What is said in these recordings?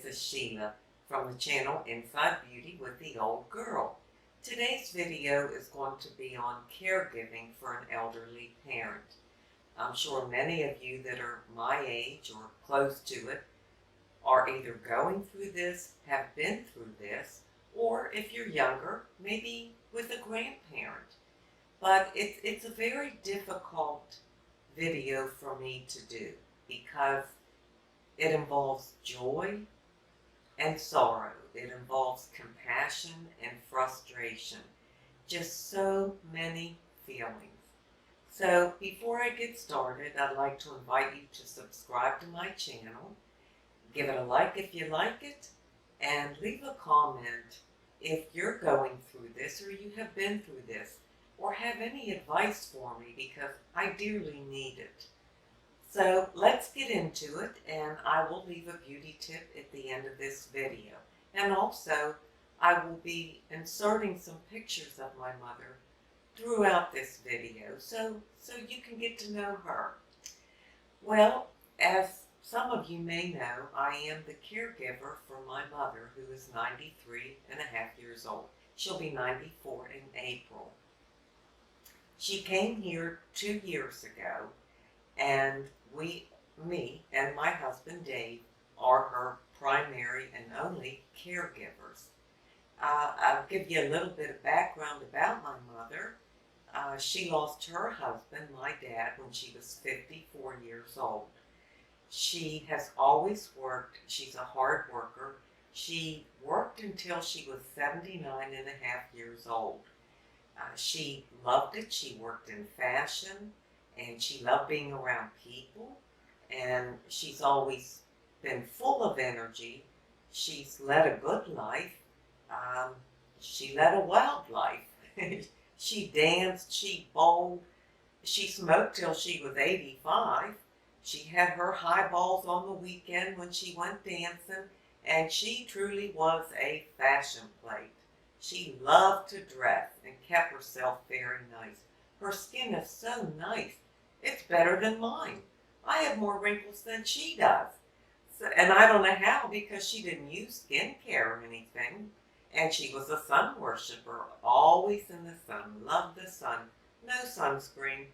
is Sheila from the channel Inside Beauty with the Old Girl. Today's video is going to be on caregiving for an elderly parent. I'm sure many of you that are my age or close to it are either going through this, have been through this, or if you're younger, maybe with a grandparent. But it's a very difficult video for me to do because it involves joy and sorrow. It involves compassion and frustration. Just so many feelings. So before I get started, I'd like to invite you to subscribe to my channel. Give it a like if you like it, and leave a comment if you're going through this or you have been through this, or have any advice for me because I dearly need it. So let's get into it, and I will leave a beauty tip at the end of this video. And also, I will be inserting some pictures of my mother throughout this video so you can get to know her. Well, as some of you may know, I am the caregiver for my mother, who is 93 and a half years old. She'll be 94 in April. She came here 2 years ago, and me and my husband Dave are her primary and only caregivers. I'll give you a little bit of background about my mother. She lost her husband, my dad, when she was 54 years old. She has always worked. She's a hard worker. She worked until she was 79 and a half years old. She loved it. She worked in fashion, and she loved being around people, and she's always been full of energy. She's led a good life. She led a wild life. She danced, she bowled, she smoked till she was 85. She had her highballs on the weekend when she went dancing, and she truly was a fashion plate. She loved to dress and kept herself very nice. Her skin is so nice. It's better than mine. I have more wrinkles than she does. And I don't know how, because she didn't use skincare or anything. And she was a sun worshiper, always in the sun, loved the sun, no sunscreen.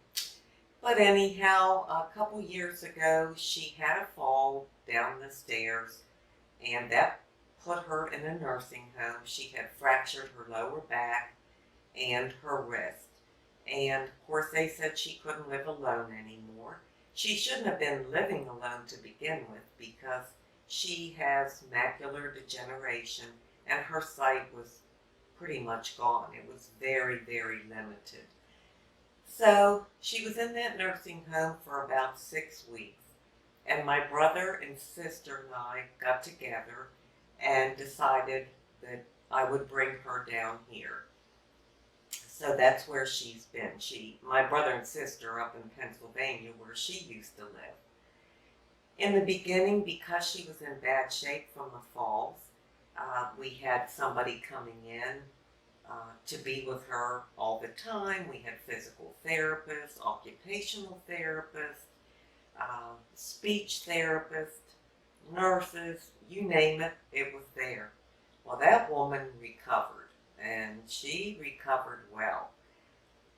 But anyhow, a couple years ago, she had a fall down the stairs, and that put her in a nursing home. She had fractured her lower back and her wrist. And of course they said she couldn't live alone anymore. She shouldn't have been living alone to begin with, because she has macular degeneration and her sight was pretty much gone. It was very, very limited. So she was in that nursing home for about 6 weeks. And my brother and sister and I got together and decided that I would bring her down here. So that's where she's been. My brother and sister up in Pennsylvania, where she used to live. In the beginning, because she was in bad shape from the falls, we had somebody coming in to be with her all the time. We had physical therapists, occupational therapists, speech therapists, nurses, you name it, it was there. Well, that woman recovered, and she recovered well.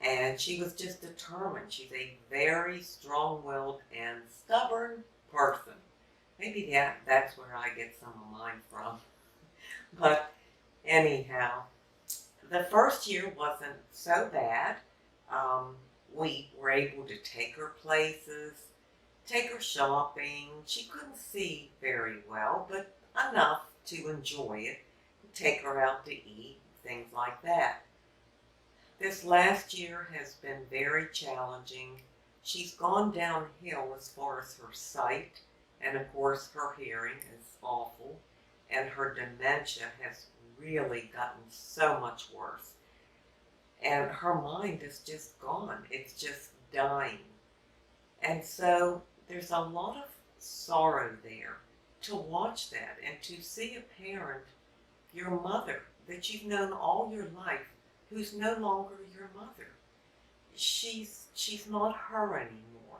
And she was just determined. She's a very strong-willed and stubborn person. Maybe that's where I get some of mine from. But anyhow, the first year wasn't so bad. We were able to take her places, take her shopping. She couldn't see very well, but enough to enjoy it. Take her out to eat, things like that. This last year has been very challenging. She's gone downhill as far as her sight, and of course her hearing is awful, and her dementia has really gotten so much worse. And her mind is just gone. It's just dying. And so there's a lot of sorrow there to watch that and to see a parent, your mother, that you've known all your life, who's no longer your mother. She's not her anymore.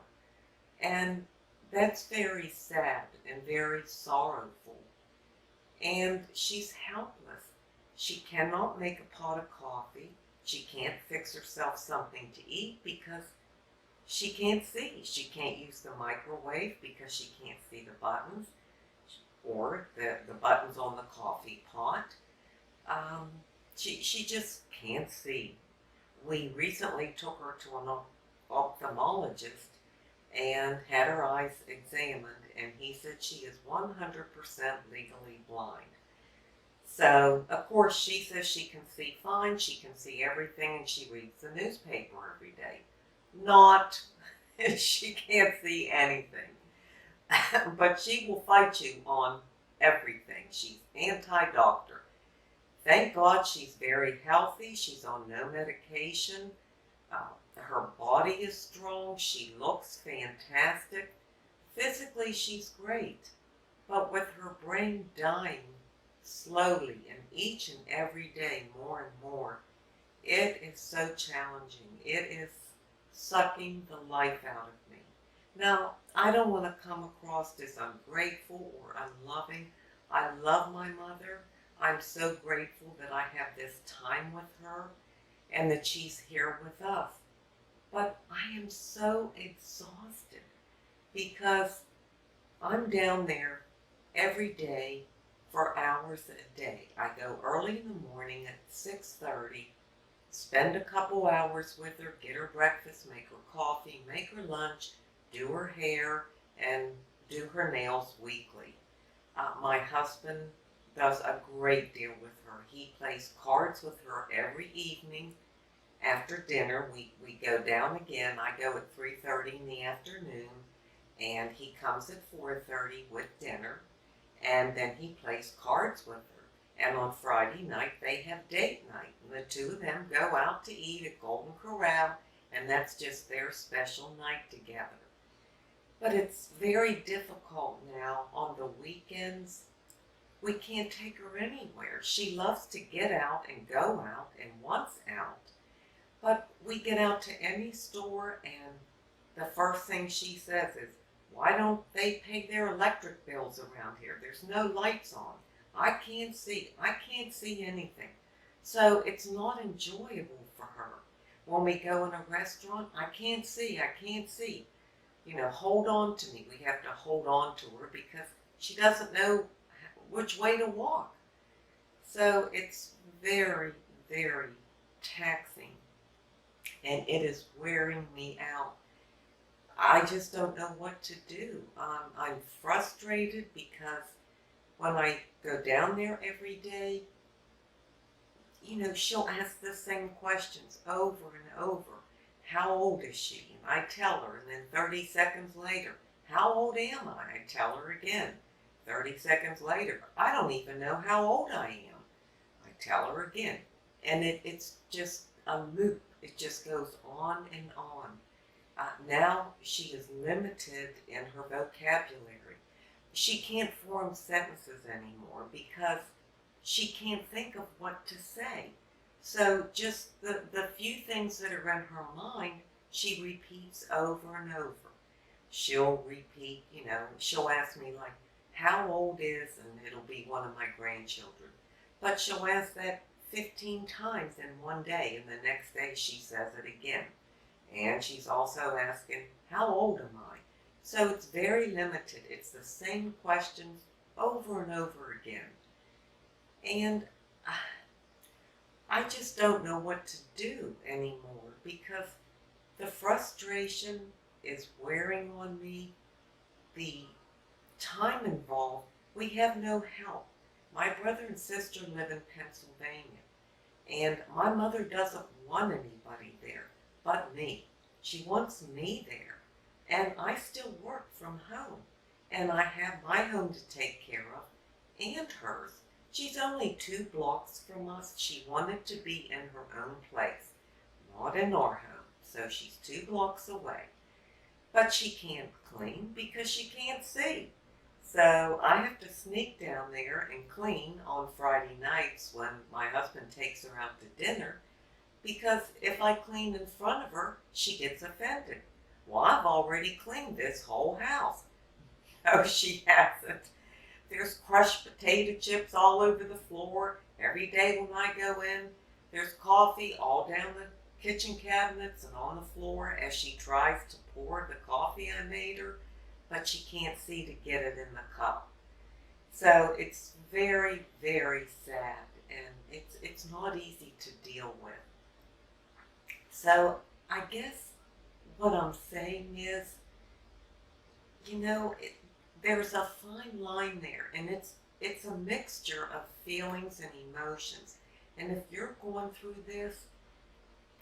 And that's very sad and very sorrowful. and she's helpless. She cannot make a pot of coffee. She can't fix herself something to eat because she can't see. She can't use the microwave because she can't see the buttons or the buttons on the coffee pot. Um, she just can't see. We recently took her to an ophthalmologist and had her eyes examined, and he said she is 100% legally blind. So, of course, she says she can see fine, she can see everything, and she reads the newspaper every day. Not, she can't see anything. But she will fight you on everything. She's anti-doctor. Thank God she's very healthy. She's on no medication. Her body is strong. She looks fantastic. Physically, she's great. But with her brain dying slowly and each and every day more and more, it is so challenging. It is sucking the life out of me. Now, I don't want to come across as ungrateful or unloving. I love my mother. I'm so grateful that I have this time with her and that she's here with us. But I am so exhausted because I'm down there every day for hours a day. I go early in the morning at 6:30, spend a couple hours with her, get her breakfast, make her coffee, make her lunch, do her hair, and do her nails weekly. My husband does a great deal with her. He plays cards with her every evening. After dinner, we go down again. I go at 3:30 in the afternoon, and he comes at 4:30 with dinner, and then he plays cards with her. And on Friday night, they have date night, and the two of them go out to eat at Golden Corral, and that's just their special night together. But it's very difficult now on the weekends. We can't take her anywhere. She loves to get out and go out and wants out. But we get out to any store and the first thing she says is, why don't they pay their electric bills around here? There's no lights on. I can't see anything. So it's not enjoyable for her. When we go in a restaurant, I can't see. Hold on to me. We have to hold on to her because she doesn't know which way to walk. So it's very, very taxing, and it is wearing me out. I just don't know what to do. I'm frustrated because when I go down there every day, she'll ask the same questions over and over. How old is she? And I tell her, and then 30 seconds later, how old am I? I tell her again. 30 seconds later, I don't even know how old I am. I tell her again. And it's just a loop. It just goes on and on. Now she is limited in her vocabulary. She can't form sentences anymore because she can't think of what to say. So just the few things that are in her mind, she repeats over and over. She'll repeat, she'll ask me like, how old is, and it'll be one of my grandchildren. But she'll ask that 15 times in one day, and the next day she says it again. And she's also asking, how old am I? So it's very limited. It's the same questions over and over again. And I just don't know what to do anymore because the frustration is wearing on me. The time involved, we have no help. My brother and sister live in Pennsylvania, and my mother doesn't want anybody there but me. She wants me there, and I still work from home, and I have my home to take care of and hers. She's only 2 blocks from us. She wanted to be in her own place, not in our home, so she's 2 blocks away. But she can't clean because she can't see. So I have to sneak down there and clean on Friday nights when my husband takes her out to dinner, because if I clean in front of her, she gets offended. Well, I've already cleaned this whole house. Oh, she hasn't. there's crushed potato chips all over the floor. Every day when I go in, there's coffee all down the kitchen cabinets and on the floor as she tries to pour the coffee I made her, but she can't see to get it in the cup. So it's very, very sad, and it's not easy to deal with. So I guess what I'm saying is, there's a fine line there, and it's a mixture of feelings and emotions. And if you're going through this,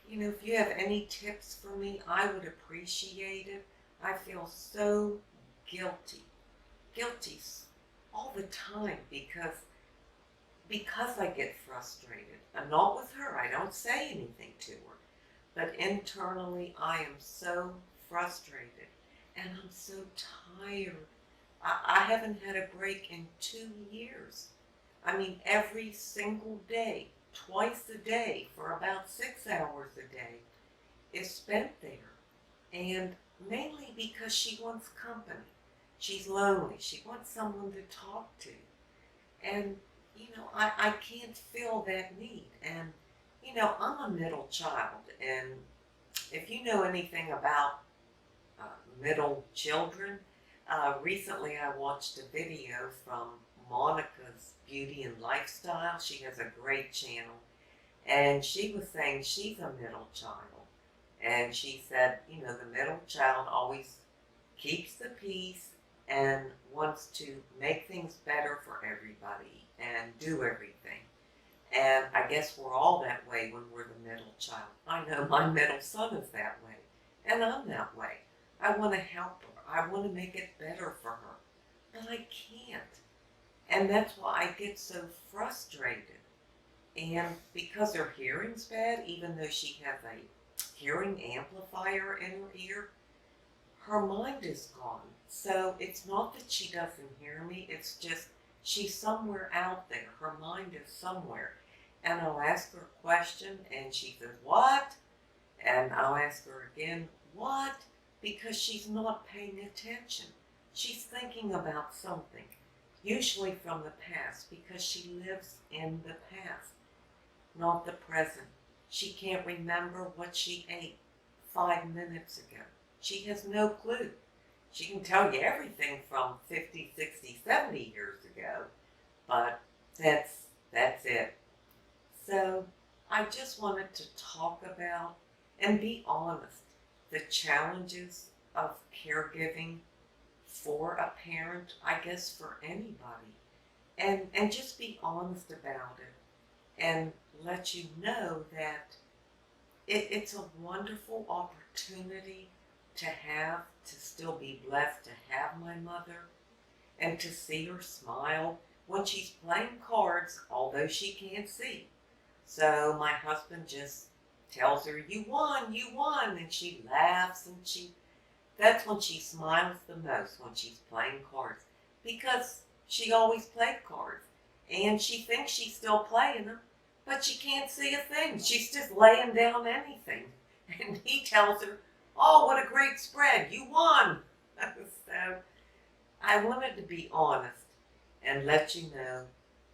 if you have any tips for me, I would appreciate it. I feel so guilty all the time because I get frustrated. And not with her. I don't say anything to her. But internally, I am so frustrated. And I'm so tired. I haven't had a break in 2 years. I mean, every single day, twice a day, for about 6 hours a day, is spent there. And mainly because she wants company. She's lonely. She wants someone to talk to. And, I can't fill that need. And, I'm a middle child. And if you know anything about middle children, recently I watched a video from Monica's Beauty and Lifestyle. She has a great channel. And she was saying she's a middle child. And she said, the middle child always keeps the peace and wants to make things better for everybody and do everything. And I guess we're all that way when we're the middle child. I know my middle son is that way. And I'm that way. I want to help her. I want to make it better for her. But I can't. And that's why I get so frustrated. And because her hearing's bad, even though she has a hearing amplifier in her ear, her mind is gone. So it's not that she doesn't hear me, it's just she's somewhere out there. Her mind is somewhere. And I'll ask her a question and she says, "What?" And I'll ask her again, "What?" Because she's not paying attention. She's thinking about something, usually from the past, because she lives in the past, not the present. She can't remember what she ate 5 minutes ago. She has no clue. She can tell you everything from 50, 60, 70 years ago, but that's it. So I just wanted to talk about and be honest, the challenges of caregiving for a parent, I guess for anybody, and just be honest about it and let you know that it's a wonderful opportunity to still be blessed to have my mother and to see her smile when she's playing cards, although she can't see. So my husband just tells her, "You won," and she laughs and that's when she smiles the most, when she's playing cards, because she always played cards and she thinks she's still playing them, but she can't see a thing. She's just laying down anything. And he tells her, "Oh, what a great spread. You won." So I wanted to be honest and let you know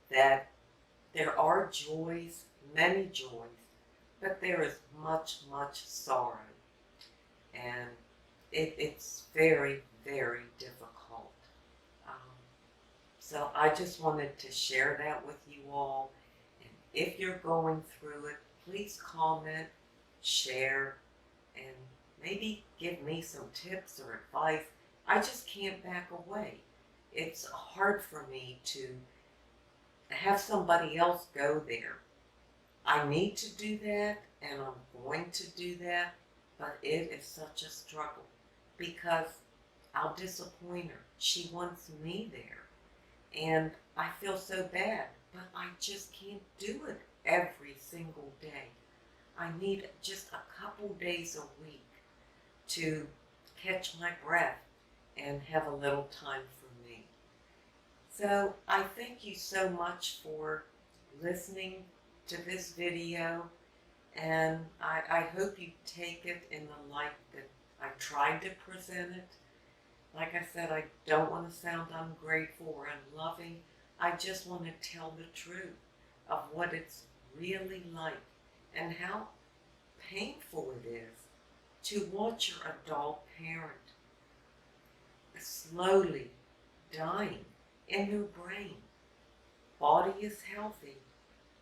that there are joys, many joys, but there is much, much sorrow. And it's very, very difficult. So I just wanted to share that with you all. And if you're going through it, please comment, share, and maybe give me some tips or advice. I just can't back away. It's hard for me to have somebody else go there. I need to do that, and I'm going to do that, but it is such a struggle because I'll disappoint her. She wants me there, and I feel so bad, but I just can't do it every single day. I need just a couple days a week to catch my breath and have a little time for me. So I thank you so much for listening to this video, and I hope you take it in the light that I tried to present it. Like I said, I don't want to sound ungrateful or unloving. I just want to tell the truth of what it's really like and how painful it is to watch your adult parent slowly dying in their brain. Body is healthy,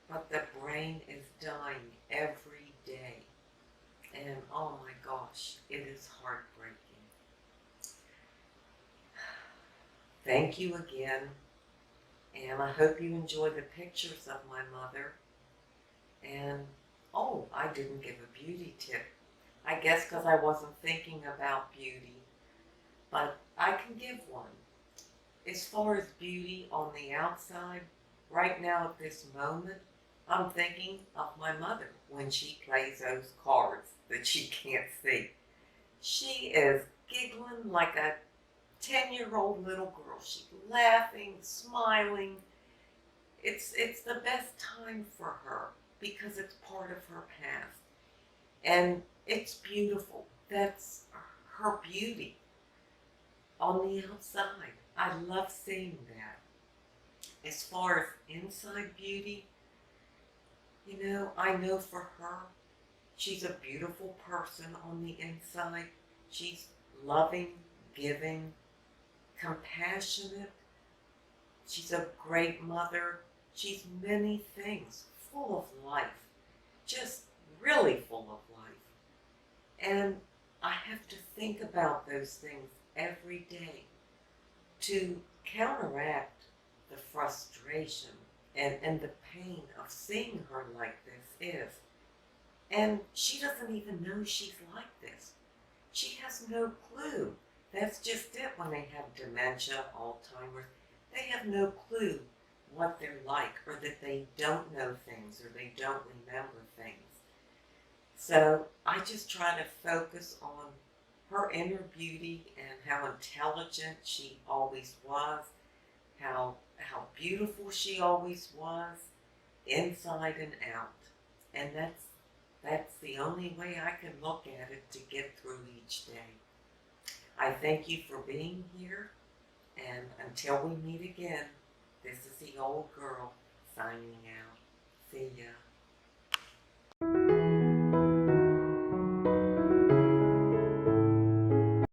but the brain is dying every day. And oh my gosh, it is heartbreaking. Thank you again, and I hope you enjoy the pictures of my mother. And oh, I didn't give a beauty tip. I guess because I wasn't thinking about beauty, but I can give one. As far as beauty on the outside, right now at this moment, I'm thinking of my mother when she plays those cards that she can't see. She is giggling like a 10-year-old little girl. She's laughing, smiling. It's the best time for her because it's part of her past. And it's beautiful. That's her beauty on the outside. I love seeing that. As far as inside beauty, I know for her, she's a beautiful person on the inside. She's loving, giving, compassionate. She's a great mother. She's many things, full of life, just really full of life. And I have to think about those things every day to counteract the frustration and the pain of seeing her like this is. And she doesn't even know she's like this. She has no clue. That's just it when they have dementia, Alzheimer's. They have no clue what they're like, or that they don't know things, or they don't remember things. So I just try to focus on her inner beauty and how intelligent she always was, how beautiful she always was, inside and out. And that's the only way I can look at it to get through each day. I thank you for being here, and until we meet again, this is the old girl signing out. See ya.